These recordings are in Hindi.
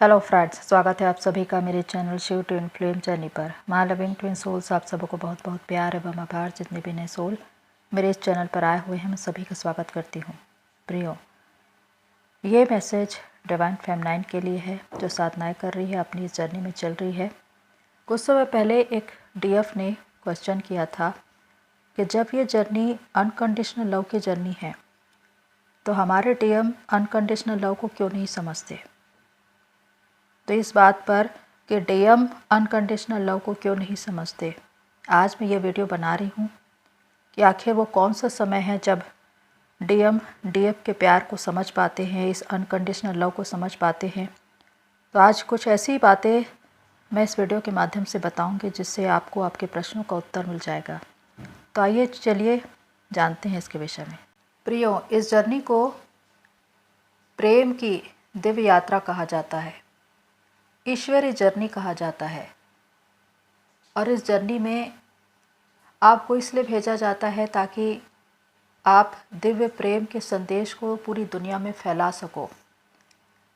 हेलो फ्रेंड्स, स्वागत है आप सभी का मेरे channel Shiv twin flame journey पर। माय लविंग ट्विन सोल्स आप सबको बहुत बहुत प्यार एवं आभार। जितने भी नए सोल मेरे इस चैनल पर आए हुए हैं, मैं सभी का स्वागत करती हूँ। प्रियो, ये मैसेज डिवाइन फेमिनाइन के लिए है जो साधनाएं कर रही है, अपनी इस जर्नी में चल रही है। कुछ समय पहले एक डीएफ ने क्वेश्चन किया था कि जब ये जर्नी अनकंडीशनल लव की जर्नी है तो हमारे डीएम अनकंडीशनल लव को क्यों नहीं समझते। तो इस बात पर कि डीएम अनकंडीशनल लव को क्यों नहीं समझते, आज मैं ये वीडियो बना रही हूँ कि आखिर वो कौन सा समय है जब डीएम डीएफ के प्यार को समझ पाते हैं, इस अनकंडीशनल लव को समझ पाते हैं। तो आज कुछ ऐसी बातें मैं इस वीडियो के माध्यम से बताऊंगी जिससे आपको आपके प्रश्नों का उत्तर मिल जाएगा। तो आइए चलिए जानते हैं इसके विषय में। प्रियो, इस जर्नी को प्रेम की दिव्य यात्रा कहा जाता है, ईश्वरीय जर्नी कहा जाता है। और इस जर्नी में आपको इसलिए भेजा जाता है ताकि आप दिव्य प्रेम के संदेश को पूरी दुनिया में फैला सको।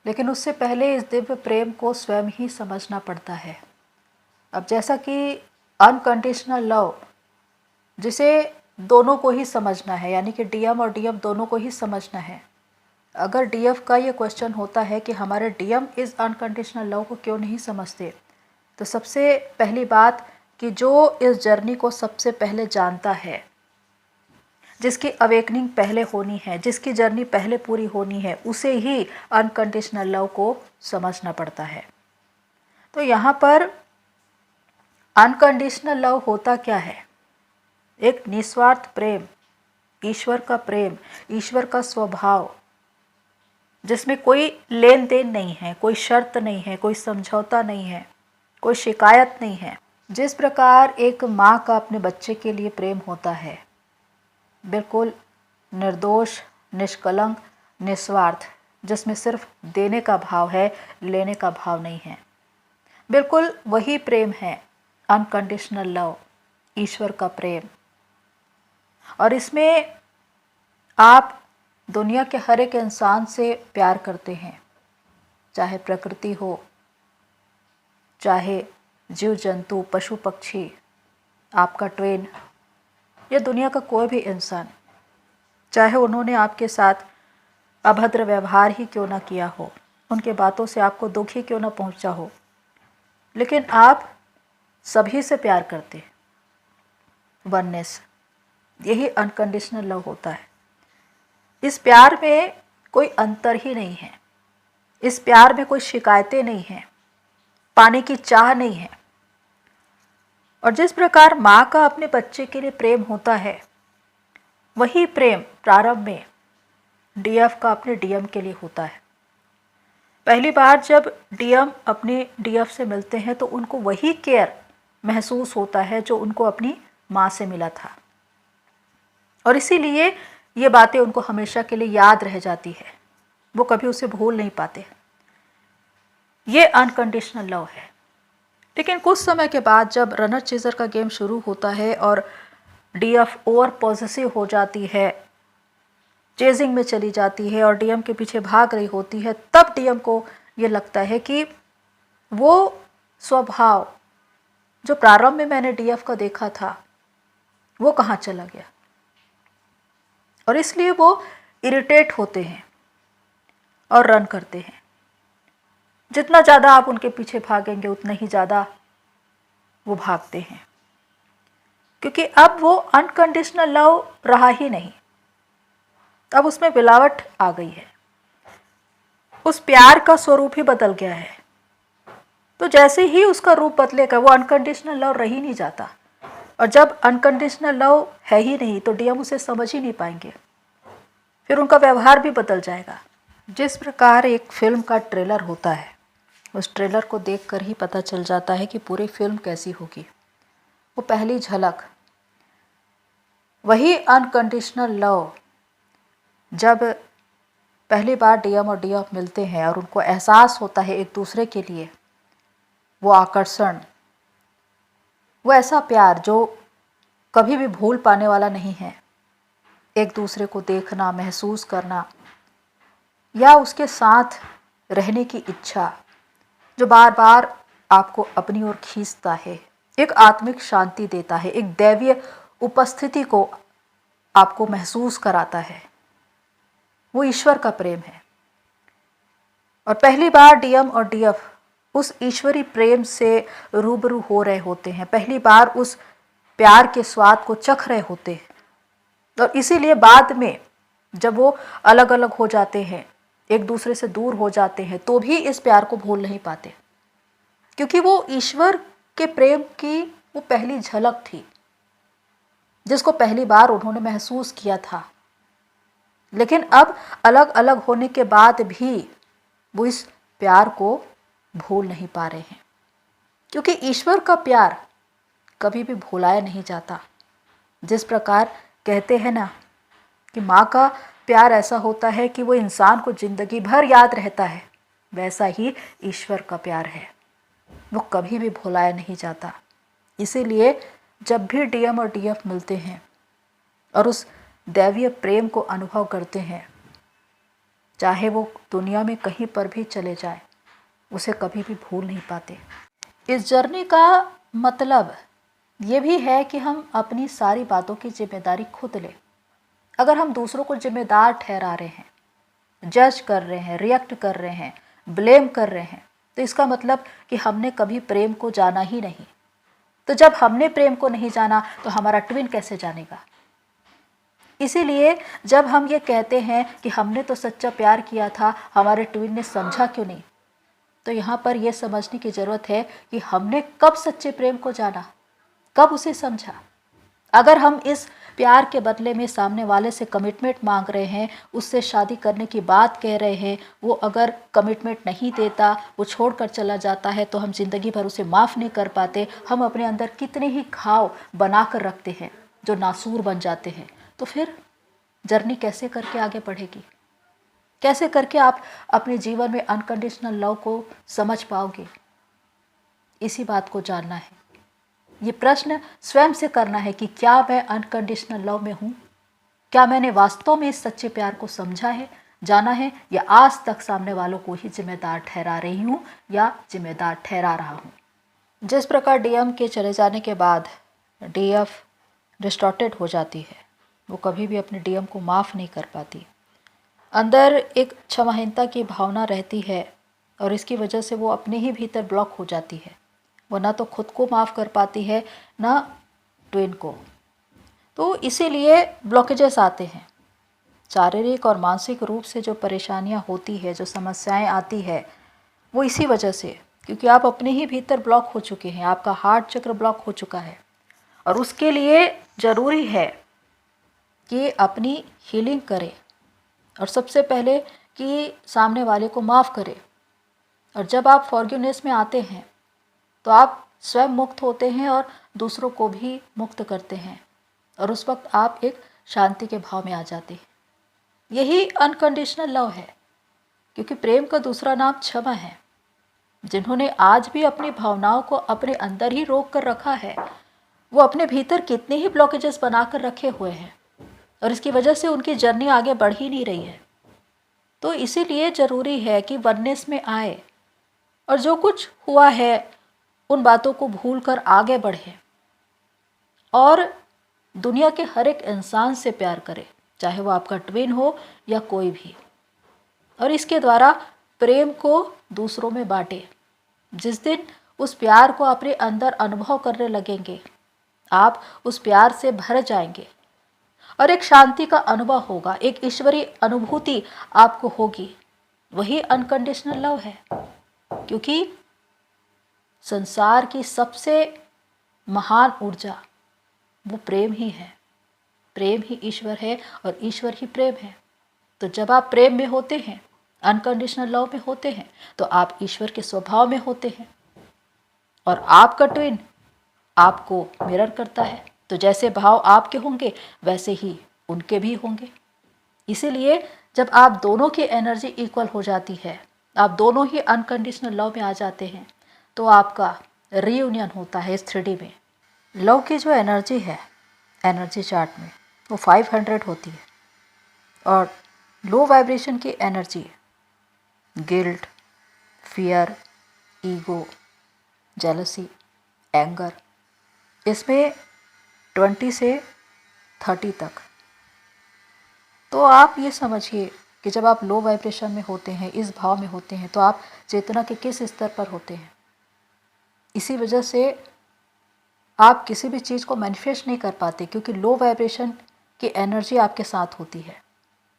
लेकिन उससे पहले इस दिव्य प्रेम को स्वयं ही समझना पड़ता है। अब जैसा कि अनकंडीशनल लव जिसे दोनों को ही समझना है, यानी कि डीएम और डीएफ दोनों को ही समझना है। अगर डीएफ का ये क्वेश्चन होता है कि हमारे डीएम इस अनकंडीशनल लव को क्यों नहीं समझते, तो सबसे पहली बात कि जो इस जर्नी को सबसे पहले जानता है, जिसकी अवेकनिंग पहले होनी है, जिसकी जर्नी पहले पूरी होनी है, उसे ही अनकंडीशनल लव को समझना पड़ता है। तो यहाँ पर अनकंडीशनल लव होता क्या है? एक निस्वार्थ प्रेम, ईश्वर का प्रेम, ईश्वर का स्वभाव, जिसमें कोई लेन देन नहीं है, कोई शर्त नहीं है, कोई समझौता नहीं है, कोई शिकायत नहीं है। जिस प्रकार एक माँ का अपने बच्चे के लिए प्रेम होता है, बिल्कुल निर्दोष, निष्कलंक, निस्वार्थ, जिसमें सिर्फ देने का भाव है, लेने का भाव नहीं है, बिल्कुल वही प्रेम है अनकंडीशनल लव, ईश्वर का प्रेम। और इसमें आप दुनिया के हर एक इंसान से प्यार करते हैं, चाहे प्रकृति हो, चाहे जीव जंतु, पशु पक्षी, आपका ट्वेन, या दुनिया का कोई भी इंसान, चाहे उन्होंने आपके साथ अभद्र व्यवहार ही क्यों ना किया हो, उनके बातों से आपको दुख ही क्यों ना पहुंचा हो, लेकिन आप सभी से प्यार करते हैं। वननेस, यही अनकंडीशनल लव होता है। इस प्यार में कोई अंतर ही नहीं है, इस प्यार में कोई शिकायतें नहीं हैं, पाने की चाह नहीं है। और जिस प्रकार माँ का अपने बच्चे के लिए प्रेम होता है, वही प्रेम प्रारंभ में डीएफ का अपने डीएम के लिए होता है। पहली बार जब डीएम अपने डीएफ से मिलते हैं तो उनको वही केयर महसूस होता है जो उनको अपनी माँ से मिला था, और इसीलिए ये बातें उनको हमेशा के लिए याद रह जाती है, वो कभी उसे भूल नहीं पाते। ये अनकंडीशनल लव है। लेकिन कुछ समय के बाद जब रनर चेजर का गेम शुरू होता है और डीएफ ओवर पॉसेसिव हो जाती है, चेजिंग में चली जाती है और डीएम के पीछे भाग रही होती है, तब डीएम को ये लगता है कि वो स्वभाव जो प्रारंभ में मैंने डीएफ का देखा था वो कहाँ चला गया। और इसलिए वो इरिटेट होते हैं और रन करते हैं। जितना ज़्यादा आप उनके पीछे भागेंगे उतना ही ज़्यादा वो भागते हैं, क्योंकि अब वो अनकंडीशनल लव रहा ही नहीं, अब उसमें मिलावट आ गई है, उस प्यार का स्वरूप ही बदल गया है। तो जैसे ही उसका रूप बदलेगा वो अनकंडीशनल लव रह ही नहीं जाता। और जब अनकंडीशनल लव है ही नहीं तो डीएम उसे समझ ही नहीं पाएंगे, फिर उनका व्यवहार भी बदल जाएगा। जिस प्रकार एक फिल्म का ट्रेलर होता है, उस ट्रेलर को देखकर ही पता चल जाता है कि पूरी फिल्म कैसी होगी। वो पहली झलक, वही अनकंडीशनल लव जब पहली बार डीएम और डीएफ मिलते हैं और उनको एहसास होता है एक दूसरे के लिए, वो आकर्षण, वो ऐसा प्यार जो कभी भी भूल पाने वाला नहीं है। एक दूसरे को देखना, महसूस करना, या उसके साथ रहने की इच्छा, जो बार बार आपको अपनी ओर खींचता है, एक आत्मिक शांति देता है, एक दैवीय उपस्थिति को आपको महसूस कराता है, वो ईश्वर का प्रेम है। और पहली बार डीएम और डीएफ उस ईश्वरी प्रेम से रूबरू हो रहे होते हैं, पहली बार उस प्यार के स्वाद को चख रहे होते हैं। और इसीलिए बाद में जब वो अलग अलग हो जाते हैं, एक दूसरे से दूर हो जाते हैं, तो भी इस प्यार को भूल नहीं पाते, क्योंकि वो ईश्वर के प्रेम की वो पहली झलक थी जिसको पहली बार उन्होंने महसूस किया था। लेकिन अब अलग अलग होने के बाद भी वो इस प्यार को भूल नहीं पा रहे हैं, क्योंकि ईश्वर का प्यार कभी भी भुलाया नहीं जाता। जिस प्रकार कहते हैं ना कि माँ का प्यार ऐसा होता है कि वो इंसान को जिंदगी भर याद रहता है, वैसा ही ईश्वर का प्यार है, वो कभी भी भुलाया नहीं जाता। इसीलिए जब भी डीएम और डीएफ मिलते हैं और उस दैवीय प्रेम को अनुभव करते हैं, चाहे वो दुनिया में कहीं पर भी चले जाए, उसे कभी भी भूल नहीं पाते। इस जर्नी का मतलब ये भी है कि हम अपनी सारी बातों की जिम्मेदारी खुद लें। अगर हम दूसरों को जिम्मेदार ठहरा रहे हैं, जज कर रहे हैं, रिएक्ट कर रहे हैं, ब्लेम कर रहे हैं, तो इसका मतलब कि हमने कभी प्रेम को जाना ही नहीं। तो जब हमने प्रेम को नहीं जाना तो हमारा ट्विन कैसे जानेगा? इसीलिए जब हम ये कहते हैं कि हमने तो सच्चा प्यार किया था, हमारे ट्विन ने समझा क्यों नहीं, तो यहाँ पर यह समझने की ज़रूरत है कि हमने कब सच्चे प्रेम को जाना, कब उसे समझा। अगर हम इस प्यार के बदले में सामने वाले से कमिटमेंट मांग रहे हैं, उससे शादी करने की बात कह रहे हैं, वो अगर कमिटमेंट नहीं देता, वो छोड़कर चला जाता है, तो हम ज़िंदगी भर उसे माफ़ नहीं कर पाते। हम अपने अंदर कितने ही घाव बना कर रखते हैं जो नासूर बन जाते हैं। तो फिर जर्नी कैसे करके आगे बढ़ेगी? कैसे करके आप अपने जीवन में अनकंडीशनल लव को समझ पाओगे? इसी बात को जानना है। ये प्रश्न स्वयं से करना है कि क्या मैं अनकंडीशनल लव में हूँ? क्या मैंने वास्तव में इस सच्चे प्यार को समझा है, जाना है, या आज तक सामने वालों को ही जिम्मेदार ठहरा रही हूँ या जिम्मेदार ठहरा रहा हूँ? जिस प्रकार डीएम के चले जाने के बाद डीएफ डिस्टॉर्टेड हो जाती है, वो कभी भी अपने डीएम को माफ़ नहीं कर पाती। अंदर एक क्षमाहीनता की भावना रहती है और इसकी वजह से वो अपने ही भीतर ब्लॉक हो जाती है। वो ना तो खुद को माफ़ कर पाती है, ना ट्विन को। तो इसीलिए ब्लॉकेजेस आते हैं। शारीरिक और मानसिक रूप से जो परेशानियां होती है, जो समस्याएं आती है, वो इसी वजह से, क्योंकि आप अपने ही भीतर ब्लॉक हो चुके हैं, आपका हार्ट चक्र ब्लॉक हो चुका है। और उसके लिए ज़रूरी है कि अपनी हीलिंग करें और सबसे पहले कि सामने वाले को माफ़ करें। और जब आप फॉरगिवनेस में आते हैं तो आप स्वयं मुक्त होते हैं और दूसरों को भी मुक्त करते हैं, और उस वक्त आप एक शांति के भाव में आ जाते हैं। यही अनकंडीशनल लव है, क्योंकि प्रेम का दूसरा नाम क्षमा है। जिन्होंने आज भी अपनी भावनाओं को अपने अंदर ही रोक कर रखा है, वो अपने भीतर कितने ही ब्लॉकेजेस बना कर रखे हुए हैं, और इसकी वजह से उनकी जर्नी आगे बढ़ ही नहीं रही है। तो इसीलिए ज़रूरी है कि वननेस में आए और जो कुछ हुआ है उन बातों को भूलकर आगे बढ़े और दुनिया के हर एक इंसान से प्यार करें, चाहे वो आपका ट्विन हो या कोई भी, और इसके द्वारा प्रेम को दूसरों में बांटे। जिस दिन उस प्यार को अपने अंदर अनुभव करने लगेंगे, आप उस प्यार से भर जाएंगे और एक शांति का अनुभव होगा, एक ईश्वरीय अनुभूति आपको होगी। वही अनकंडीशनल लव है, क्योंकि संसार की सबसे महान ऊर्जा वो प्रेम ही है। प्रेम ही ईश्वर है और ईश्वर ही प्रेम है। तो जब आप प्रेम में होते हैं, अनकंडीशनल लव में होते हैं, तो आप ईश्वर के स्वभाव में होते हैं और आपका ट्विन आपको मिरर करता है। तो जैसे भाव आपके होंगे वैसे ही उनके भी होंगे। इसीलिए जब आप दोनों की एनर्जी इक्वल हो जाती है, आप दोनों ही अनकंडीशनल लव में आ जाते हैं, तो आपका रीयूनियन होता है इस 3D में। लव की जो एनर्जी है एनर्जी चार्ट में, वो 500 होती है, और लो वाइब्रेशन की energy guilt, fear, ego, jealousy, anger, इसमें 20 से 30 तक। तो आप ये समझिए कि जब आप लो वाइब्रेशन में होते हैं, इस भाव में होते हैं, तो आप चेतना के किस स्तर पर होते हैं। इसी वजह से आप किसी भी चीज़ को मैनिफेस्ट नहीं कर पाते, क्योंकि लो वाइब्रेशन की एनर्जी आपके साथ होती है।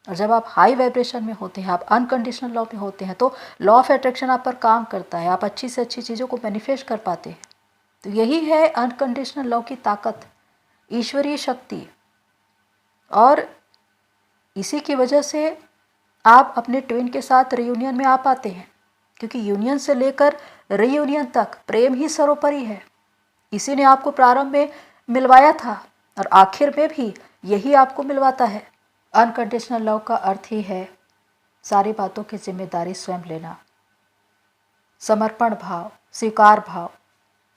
और जब आप हाई वाइब्रेशन में होते हैं, आप अनकंडीशनल लव में होते हैं, तो लॉ ऑफ अट्रैक्शन आप पर काम करता है, आप अच्छी से अच्छी चीज़ों को मैनिफेस्ट कर पाते हैं। तो यही है अनकंडीशनल लव की ताकत, ईश्वरीय शक्ति। और इसी की वजह से आप अपने ट्विन के साथ रियूनियन में आ पाते हैं, क्योंकि यूनियन से लेकर रियूनियन तक प्रेम ही सर्वोपरि है। इसी ने आपको प्रारंभ में मिलवाया था और आखिर में भी यही आपको मिलवाता है। अनकंडीशनल लव का अर्थ ही है सारी बातों की जिम्मेदारी स्वयं लेना, समर्पण भाव, स्वीकार भाव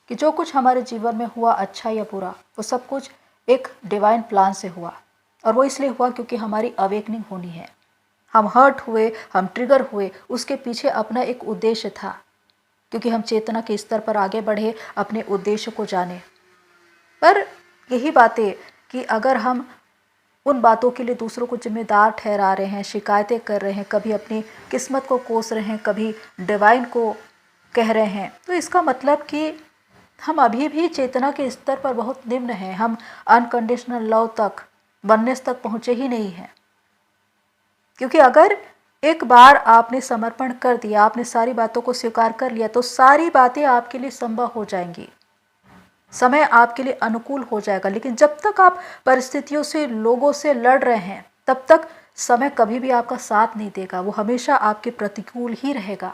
कि जो कुछ हमारे जीवन में हुआ, अच्छा या बुरा, वो सब कुछ एक डिवाइन प्लान से हुआ। और वो इसलिए हुआ क्योंकि हमारी अवेकनिंग होनी है। हम हर्ट हुए, हम ट्रिगर हुए, उसके पीछे अपना एक उद्देश्य था, क्योंकि हम चेतना के स्तर पर आगे बढ़े, अपने उद्देश्य को जाने। पर यही बातें कि अगर हम उन बातों के लिए दूसरों को जिम्मेदार ठहरा रहे हैं, शिकायतें कर रहे हैं, कभी अपनी किस्मत को कोस रहे हैं, कभी डिवाइन को कह रहे हैं, तो इसका मतलब कि हम अभी भी चेतना के स्तर पर बहुत निम्न हैं। हम अनकंडीशनल लव तक, वननेस तक पहुँचे ही नहीं हैं। क्योंकि अगर एक बार आपने समर्पण कर दिया, आपने सारी बातों को स्वीकार कर लिया, तो सारी बातें आपके लिए संभव हो जाएंगी, समय आपके लिए अनुकूल हो जाएगा। लेकिन जब तक आप परिस्थितियों से, लोगों से लड़ रहे हैं, तब तक समय कभी भी आपका साथ नहीं देगा, वो हमेशा आपके प्रतिकूल ही रहेगा।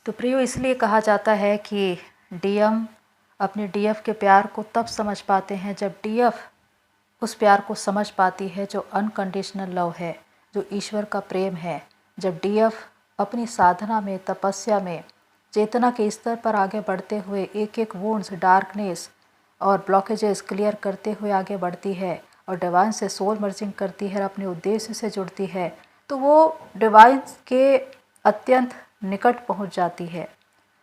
तो प्रियो, इसलिए कहा जाता है कि डीएम अपने डीएफ के प्यार को तब समझ पाते हैं जब डीएफ उस प्यार को समझ पाती है जो अनकंडीशनल लव है, जो ईश्वर का प्रेम है। जब डीएफ अपनी साधना में, तपस्या में, चेतना के स्तर पर आगे बढ़ते हुए एक एक वुंड्स, डार्कनेस और ब्लॉकेजेस क्लियर करते हुए आगे बढ़ती है और डिवाइन से सोल मर्जिंग करती है और अपने उद्देश्य से जुड़ती है, तो वो डिवाइन के अत्यंत निकट पहुंच जाती है,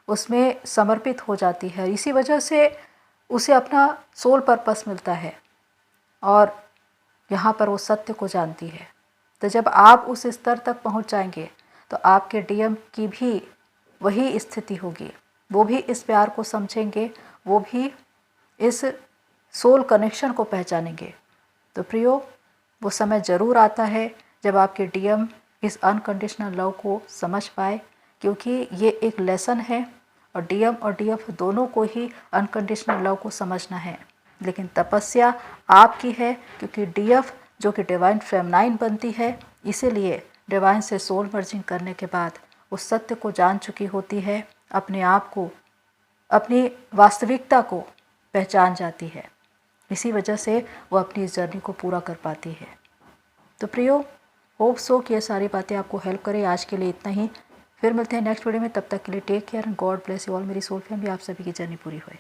उसमें समर्पित हो जाती है। इसी वजह से उसे अपना सोल पर्पस मिलता है और यहाँ पर वो सत्य को जानती है। तो जब आप उस स्तर तक पहुँच जाएंगे तो आपके डीएम की भी वही स्थिति होगी, वो भी इस प्यार को समझेंगे, वो भी इस सोल कनेक्शन को पहचानेंगे। तो प्रियो, वो समय ज़रूर आता है जब आपके डीएम इस अनकंडीशनल लव को समझ पाए, क्योंकि ये एक लेसन है और डीएम और डीएफ दोनों को ही अनकंडीशनल लव को समझना है। लेकिन तपस्या आपकी है, क्योंकि डीएफ जो कि डिवाइन फेमनाइन बनती है, इसीलिए डिवाइन से सोल मर्जिंग करने के बाद उस सत्य को जान चुकी होती है, अपने आप को, अपनी वास्तविकता को पहचान जाती है। इसी वजह से वो अपनी इस जर्नी को पूरा कर पाती है। तो प्रियो, होप सो कि ये सारी बातें आपको हेल्प करें। आज के लिए इतना ही, फिर मिलते हैं नेक्स्ट वीडियो में। तब तक के लिए take care and God bless you all. मेरी सोल फैमिली, आप सभी की जर्नी पूरी होए।